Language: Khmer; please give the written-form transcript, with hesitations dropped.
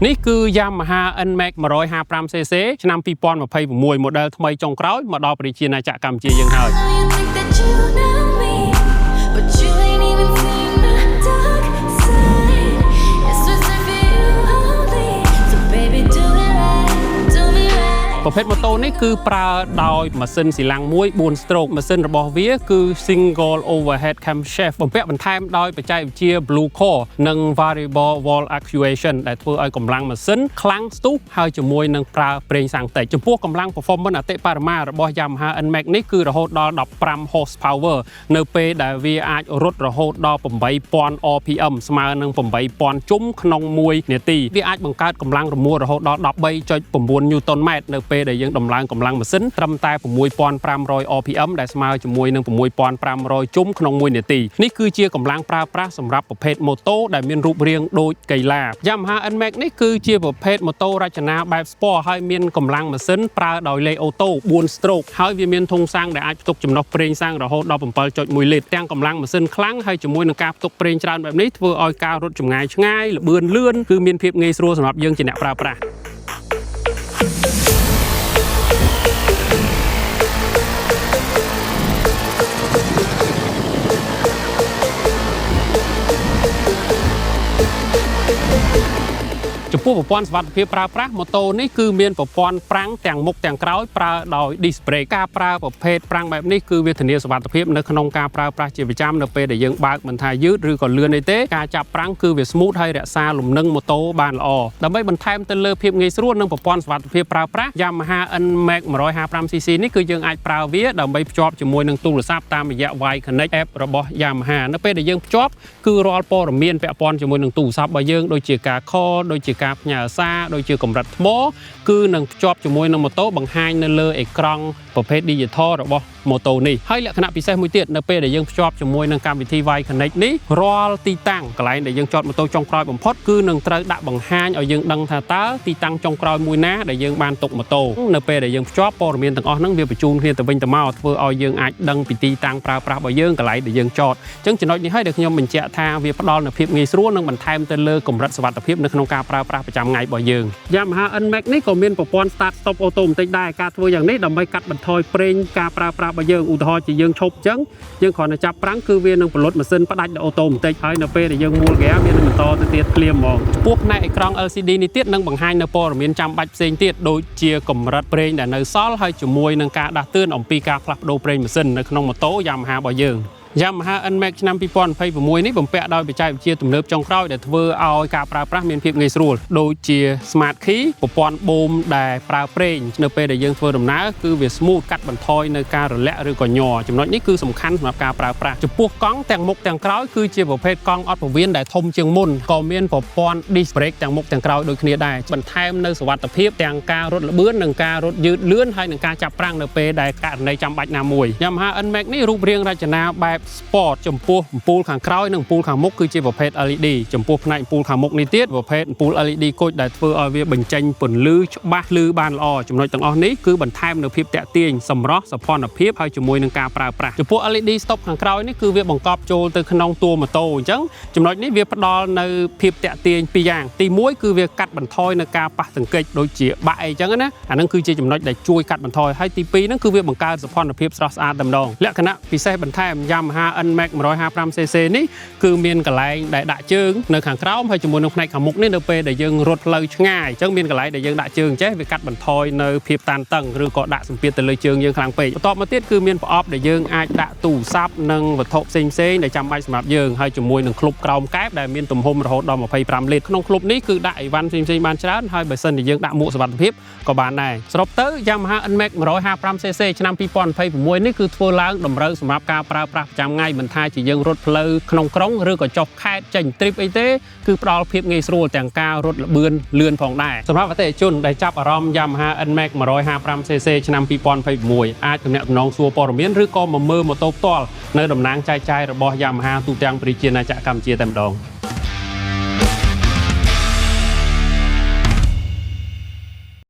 នេះគឺ Yamaha NMAX 155cc ឆ្នាំ2026 model ថ្មីចុងក្រោយមកដល់ប្រជាណាចក្រកម្ពុជាយើងហើយប្រភេទម៉ូតូនេះគឺប្រើដោយម៉ាស៊ីនស៊ីឡាំងមួយ4 stroke ម៉ាស៊ីនរបស់វាគឺ single overhead camshaft បំពាក់បន្ថែមដោយបច្ចេកវិទ្យា Blue Core និង variable wall actuation ដែលធ្វើឲ្យកម្លាំងម៉ាស៊ីនខ្លាំងស្ទុះហើយជាមួយនឹងប្រើប្រេងសាំងតិចចំពោះកម្លាំង performance អតិបរមារបស់ Yamaha NMAX នេះគឺរហូតដល់15 horsepower នៅពេលដែលវាអាចរត់រហូតដល់ 8000 rpm ស្មើនឹង 8000 ជុំក្នុង1នាទីវាអាចបង្កើតកម្លាំងរមួលរហូតដល់ 13.9 Newton m នៅពេលដែលយើងដំឡើងកម្លាំងម៉ាស៊ីនត្រឹមតែ 6500 rpm ដែលស្មើជាមួយនឹង 6500 ជុំក្នុង1នាទីនេះគឺជាកម្លាំងប្រើប្រាស់សម្រាប់ប្រភេទម៉ូតូដែលមានរូបរាងដូចកីឡា Yamaha NMAX នេះគឺជាប្រភេទម៉ូតូរចនាបែប Sport ហើយមានកម្លាំងម៉ាស៊ីនប្រើដោយលេខអូតូ4 stroke ហើយវាមានធុងសាំងដែលអាចផ្ទុកចំណុះប្រេងសាំងរហូតដល់ 7.1 លីត្រទាំងកម្លាំងម៉ាស៊ីនខ្លាំងហើយជាមួយនឹងការផ្ទុកប្រេងច្រើនបែបនេះធ្វើឲ្យការរត់ចម្ងាយឆ្ងាយល្បឿនលឿនគឺមានភាពងាយស្រួលសម្រាប់យើងជាអ្នកប្រើប្រាស់ចំពោះប្រព័ន្ធសុវត្ថិភាពប្រើប្រាស់ម៉ូតូនេះគឺមានប្រព័ន្ធប្រាំងទាំងមុខទាំងក្រោយប្រើដោយ disc brake ការប្រើប្រភេទប្រាំងបែបនេះគឺវាធានាសុវត្ថិភាពនៅក្នុងការប្រើប្រាស់ជាប្រចាំនៅពេលដែលយើងបើកមិនថាយឺតឬក៏លឿនអីទេការចាប់ប្រាំងគឺវា smooth ហើយរក្សាលំនឹងម៉ូតូបានល្អដើម្បីបន្ថែមទៅលើភាពងាយស្រួលនិងប្រព័ន្ធសុវត្ថិភាពប្រើប្រាស់ Yamaha NMAX 155cc នេះគឺយើងអាចប្រើវាដើម្បីភ្ជាប់ជាមួយនឹងទូរស័ព្ទតាមរយៈ Y Connect app របស់ Yamaha នៅពេលដែលយើងភ្ជាប់គឺរាល់ព័ត៌មានពាក់ព័ន្ធជាមួយនឹងទូរស័ព្ទរបស់យើងដូចជាការ call ដូចជាការផ្ញើសារដូចជាកម្រិតថ្មគឺនឹងភ្ជាប់ជាមួយនឹងម៉ូតូបង្ហាញនៅលើអេក្រង់ប្រភេទ digital របស់ម៉ូតូនេះហើយលក្ខណៈពិសេសមួយទៀតនៅពេលដែលយើងភ្ជាប់ជាមួយនឹងកម្មវិធី Y Connect នេះរាល់ទីតាំងកន្លែងដែលយើងចតម៉ូតូចុងក្រោយបំផុតគឺនឹងត្រូវដាក់បង្ហាញឲ្យយើងដឹងថាតើទីតាំងចុងក្រោយមួយណាដែលយើងបានទុកម៉ូតូនៅពេលដែលយើងភ្ជាប់ព័ត៌មានទាំងអស់ហ្នឹងវាបញ្ជូនគ្នាទៅវិញទៅមកធ្វើឲ្យយើងអាចដឹងពីទីតាំងប្រើប្រាស់របស់យើងកន្លែងដែលយើងចតអញ្ចឹងចំណុចនេះហើយដែលខ្ញុំបញ្ជាក់ថាវាផ្ដល់នូវភាពងាយស្រួលនិងបន្ថែមទៅលើកម្រិតសុវត្ថិភាពនៅក្នុងការប្រើប្រាស់ប្រចាំថ្ងៃរបស់យើង Yamaha NMAX នេះក៏មានប្រព័ន្ធ Start Stop Auto បន្តិចដែរការធ្វើយ៉ាងនេះដើម្បីកាត់បន្ថយប្រេងការប្រើប្រាស់របស់យើងឧទាហរណ៍ជាយើងឈប់អញ្ចឹងយើងគ្រាន់តែចាប់ប្រាំងគឺវានឹងផលិតម៉ាស៊ីនផ្ដាច់ដល់អូតូបន្តិចហើយនៅពេលដែលយើងមួលហ្គែវានឹងបន្តទៅទៀតភ្លាមហ្មងចំពោះផ្នែកអេក្រង់ LCD នេះទៀតនឹងបង្ហាញនៅព័ត៌មានចាំបាច់ផ្សេងទៀតដូចជាកម្រិតប្រេងដែលនៅសល់ហើយជាមួយនឹងការដាស់តឿនអំពីការផ្លាស់ប្ដូរប្រេងម៉ាស៊ីននៅក្នុងម៉ូតូ Yamaha របស់យើងYamaha NMAX ឆ្នាំ2026នេះបំពាក់ដោយបច្ចេកវិទ្យាទំនើបចុងក្រោយដែលធ្វើឲ្យការប្រើប្រាស់មានភាពងាយស្រួលដូចជា Smart Key ប្រព័ន្ធបូមដែលប្រើប្រេងនៅពេលដែលយើងធ្វើដំណើរគឺវា smooth កាត់បន្ថយនៅការរលាក់ឬក៏ញ័រចំណុចនេះគឺសំខាន់សម្រាប់ការប្រើប្រាស់ចំពោះកង់ទាំងមុខទាំងក្រោយគឺជាប្រភេទកង់អត់ពោះវៀនដែលធំជាងមុនក៏មានប្រព័ន្ធ disc brake ទាំងមុខទាំងក្រោយដូចគ្នាដែរបន្ថែមនៅសុវត្ថិភាពទាំងការរត់ល្បឿននិងការរត់យឺតលឿនហើយនឹងការចាប់ប្រាំងនៅពេលដែលករណីចាំបាច់ណាមួយ Yamaha NMAX នេះរូបរាងរចនាបែបSport ចំពោះអំពូលខាងក្រោយនិងអំពូលខាងមុខគឺជាប្រភេទ LED ចំពោះផ្នែកអំពូលខាងមុខនេះទៀតប្រភេទអំពូល LED គុជដែលធ្វើឲ្យវាបញ្ចេញពន្លឺច្បាស់ឮបានល្អចំណុចទាំងអស់នេះគឺបន្ថែមនូវភាពតាក់ទាញសម្រស់សោភ័ណភាពហើយជាមួយនឹងការប្រើប្រាស់ចំពោះ LED stop ខាងក្រោយនេះគឺវាបង្កប់ចូលទៅក្នុងតួម៉ូតូអញ្ចឹងចំណុចនេះវាផ្ដល់នៅភាពតាក់ទាញពីរយ៉ាងទី1គឺវាកាត់បន្ថយនៅការប៉ះទង្គិចដូចជាបាក់អីចឹងណាអាហ្នឹងគឺជាចំណុចដែលជួយកាត់បន្ថយហើយទី2ហ្នឹងគឺវាបង្កើតសោភ័ណភាពស្រស់ស្អាតតែម្ដងលក្ខណៈពិសេសបន្ថែម Yamaha NMAX 155cc នេះគឺមានកន្លែងដែលដាក់ជើងនៅខាងក្រោមហើយជាមួយនឹងផ្នែកខាងមុខនេះនៅពេលដែលយើងរត់ផ្លូវឆ្ងាយអញ្ចឹងមានកន្លែងដែលយើងដាក់ជើងចេះវាកាត់បន្ថយនៅភាពតានតឹងឬក៏ដាក់សម្ពាធទៅលើជើងយើងខ្លាំងពេកបន្ទាប់មកទៀតគឺមានប្រអប់ដែលយើងអាចដាក់ទូរស័ព្ទនិងវត្ថុផ្សេងៗដែលចាំបាច់សម្រាប់យើងហើយជាមួយនឹងក្លុបក្រោមកែបដែលមានទំហំរហូតដល់25លីត្រក្នុងក្លុបនេះគឺដាក់អីវ៉ាន់ផ្សេងៗបានច្រើនហើយបើសិនជាយើងដាក់មួកសុវត្ថិភាពក៏បានដែរសរុបទៅ Yamaha NMAX 155cc ឆ្នាំ2026នេះគឺធ្វើឡើងតម្រូវសម្រាប់ការប្រើប្រាស់ប្រចាំថ្ងៃមិនថាជាយើងរត់ផ្លូវក្នុងក្រុងឬក៏ចុះខេត្តចេញ trip អីទេគឺផ្ដល់ភាពងាយស្រួលទាំងការរត់ល្បឿនលឿនផងដែរសម្រាប់អតិថិជនដែលចាប់អារម្មណ៍ Yamaha NMAX 155cc ឆ្នាំ2026អាចទំនាក់ទំនងសួរព័ត៌មានឬក៏មកមើលម៉ូតូផ្ទាល់នៅតំណាងចែកចាយរបស់ Yamaha ទូទាំងប្រជាណាចក្រកម្ពុជាតែម្ដង